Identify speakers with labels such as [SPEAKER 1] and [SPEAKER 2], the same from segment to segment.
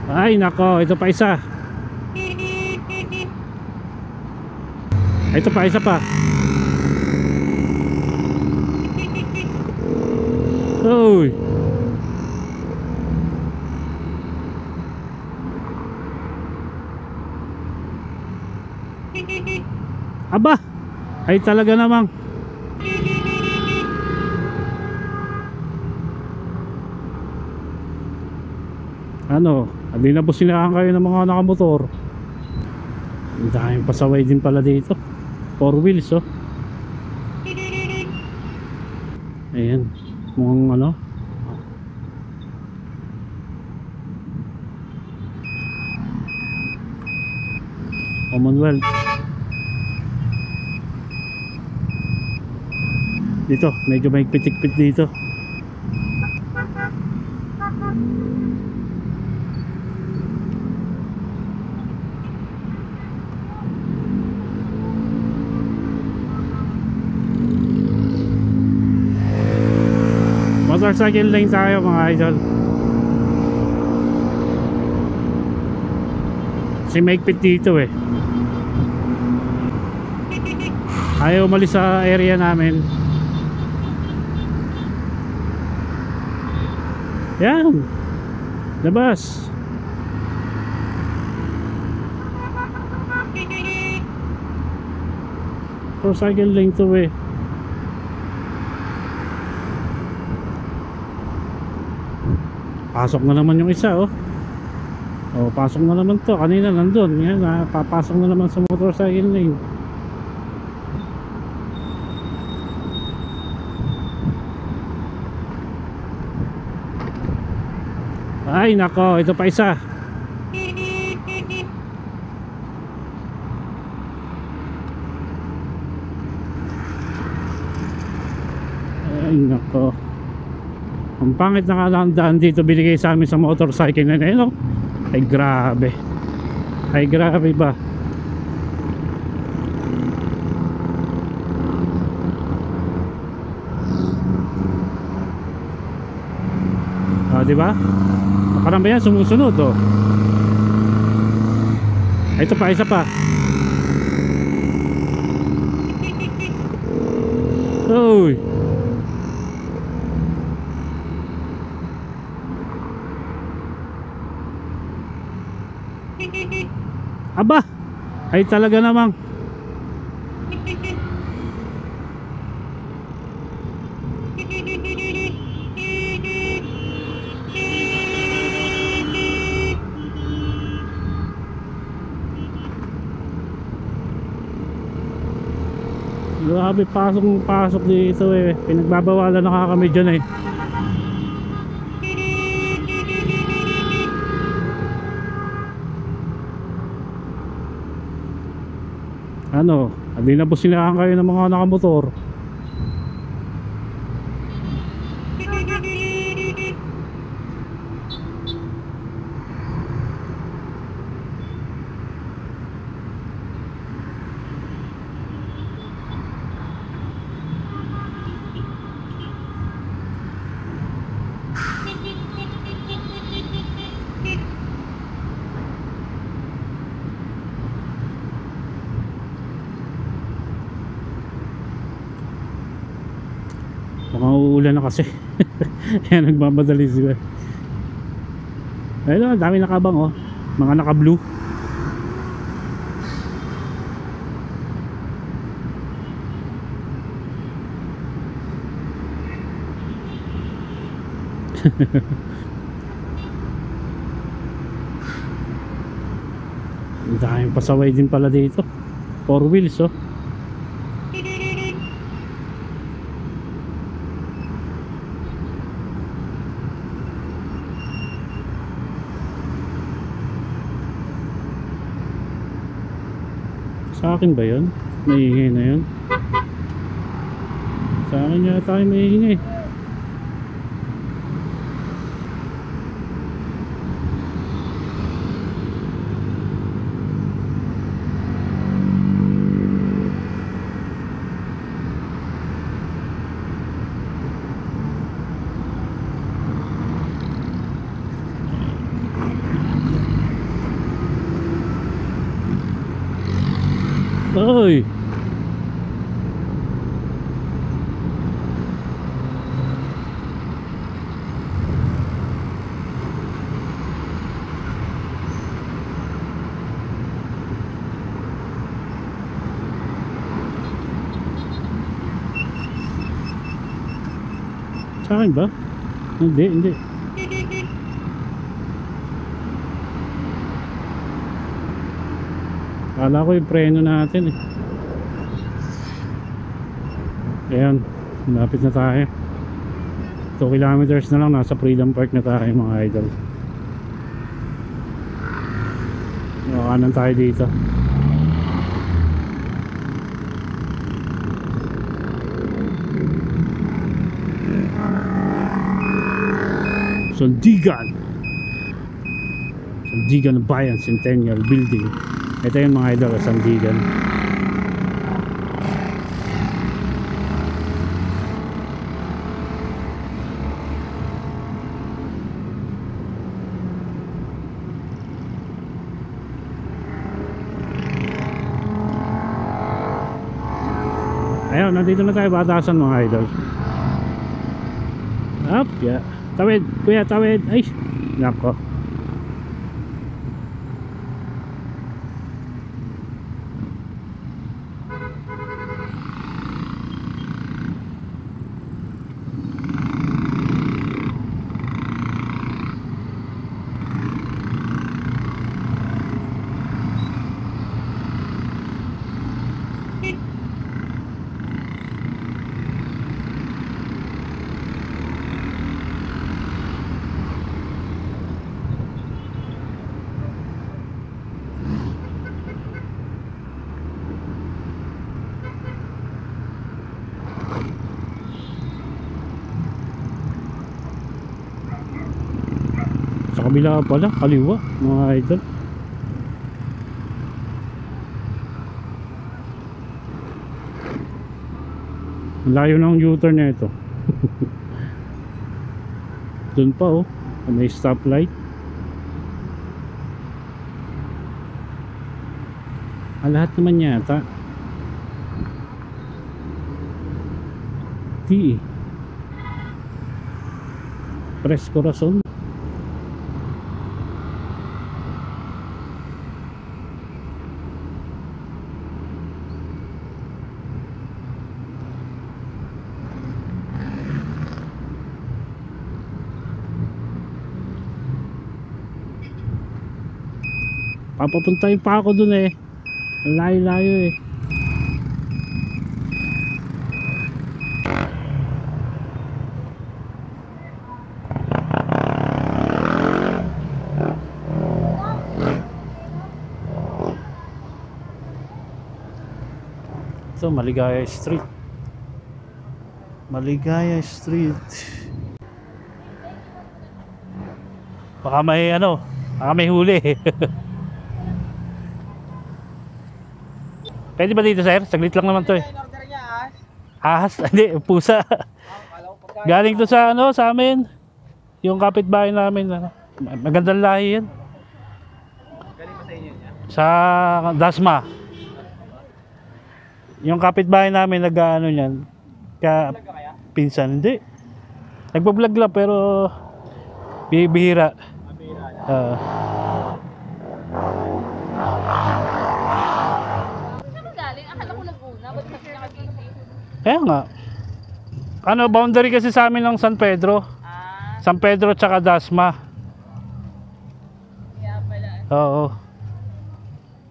[SPEAKER 1] Ay nako, ito pa isa. Ito pa, isa pa. Uy. Aba, ay talaga namang. Ano, hindi na po sinahan kayo ng mga nakamotor. Ang daming pasaway din pala dito. 4 wheels oh. Ayan, mukhang ano, Commonwealth. Dito, medyo may pitik-pit dito. Motorcycle lane tayo mga idol. Kasi maigpit dito eh. Ayaw umalis sa area namin. Yan, labas. Motorcycle lane to eh. Pasok na naman yung isa oh. Oh, pasok na naman to. Kanina nandun. Yan, papasok na naman sa motorcycle lane. Ay nako, ito pa isa. Ay nako. Ang pangit na kalandaan dito binigay sa amin sa motorcycle na yun oh. Ay grabe. Ay grabe ba. Ah, diba? Parang ba yan sumusunod oh. Ito pa, isa pa. Uy. Aba, ay talaga namang. Grabe, pasok dito eh. Pinagbabawalan na kami dyan eh. Ano, hindi na po sinahan kayo ng mga nakamotor. Mukhang uulan na kasi. Kaya nagmamadali sila. Ayun, dami nakabang oh. Mga naka-blue. Ang daming pasaway din pala dito. 4 wheels oh. Sa akin ba yun? Maingay na yun? Sa akin yata ay maingay. Uy. Sa akin ba? Hindi, hindi. Kala ko yung preno natin eh. Ayan, malapit na tayo. 2 kilometers na lang, nasa Freedom Park na tayo mga idol. Kanan tayo dito. Sandigan Bayan Centennial Building. Ito yung mga idol, Sandigan. Ayun, nandito na tayo, Batasan mga idol. Up, yeah. Tawid, kuya, tawid. Ay, nako. Sa kabila pala, kaliwa mga idol. Layo ng U-turn na ito. Doon pa oh, may stoplight. Lahat naman yata T Press Corazon. Papapuntahin pa ako dun eh. Layo-layo eh. So, Maligaya Street. Maligaya Street. Baka may ano, baka may huli. Pwede ba dito sir? Saglit lang naman to eh.
[SPEAKER 2] Order niya
[SPEAKER 1] Ahas? Hindi, pusa. Galing to sa ano, sa amin. Yung kapitbahay namin. Ano. Magandang lahi yan.
[SPEAKER 2] Galing pa sa inyo niya?
[SPEAKER 1] Sa Dasma. Yung kapitbahay namin nag-ano niyan. Pinsan, hindi. Nagpa-vlog lang pero bihira. Kaya nga. Ano, boundary kasi sa amin ng San Pedro. San Pedro tsaka Dasma.
[SPEAKER 3] Kaya pala.
[SPEAKER 1] Oo.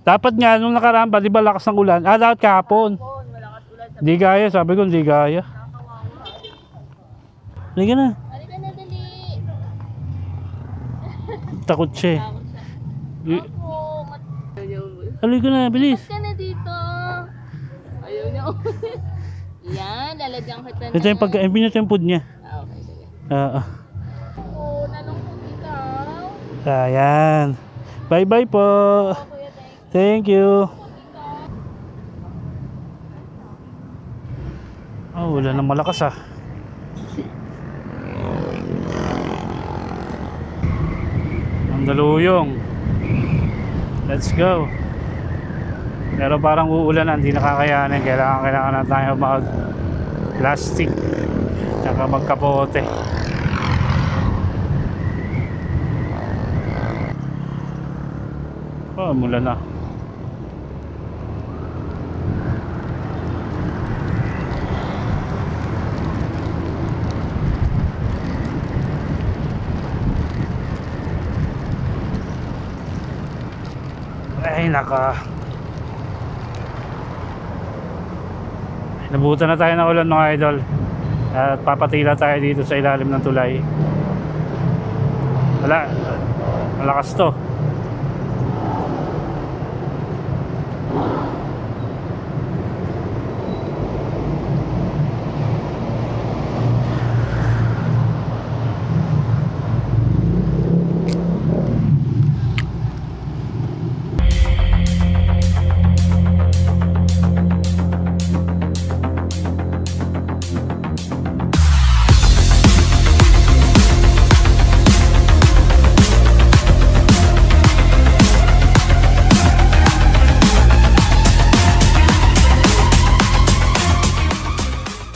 [SPEAKER 1] Dapat nga, nung nakaraan ba, di ba lakas ng ulan? Dapat kahapon.
[SPEAKER 3] Malakas ulan sa
[SPEAKER 1] Di gaya, sabi ko, di gaya. Halika na.
[SPEAKER 3] Halika na, dali.
[SPEAKER 1] Takot siya eh.
[SPEAKER 3] Takot siya.
[SPEAKER 1] Halika na, bilis.
[SPEAKER 3] Ka na dito. Ayaw niya. Yan, lalagyan kita na.
[SPEAKER 1] Ito yung pagkain, ito yung food niya.
[SPEAKER 3] Okay, sige. Oo, nalungkot ikaw.
[SPEAKER 1] Ayan. Bye-bye po.
[SPEAKER 3] Kuya,
[SPEAKER 1] Thank
[SPEAKER 3] thank
[SPEAKER 1] you. Oh, wala nang malakas ah. Mandaluyong. Let's go. Pero parang uulan, hindi nakakayanin. Kailangan na tayo mag plastic tsaka magkapote. Oh, mula na. Ay naka, nabutan na tayo ng ulan mga idol at papatila tayo dito sa ilalim ng tulay. Wala, malakas to.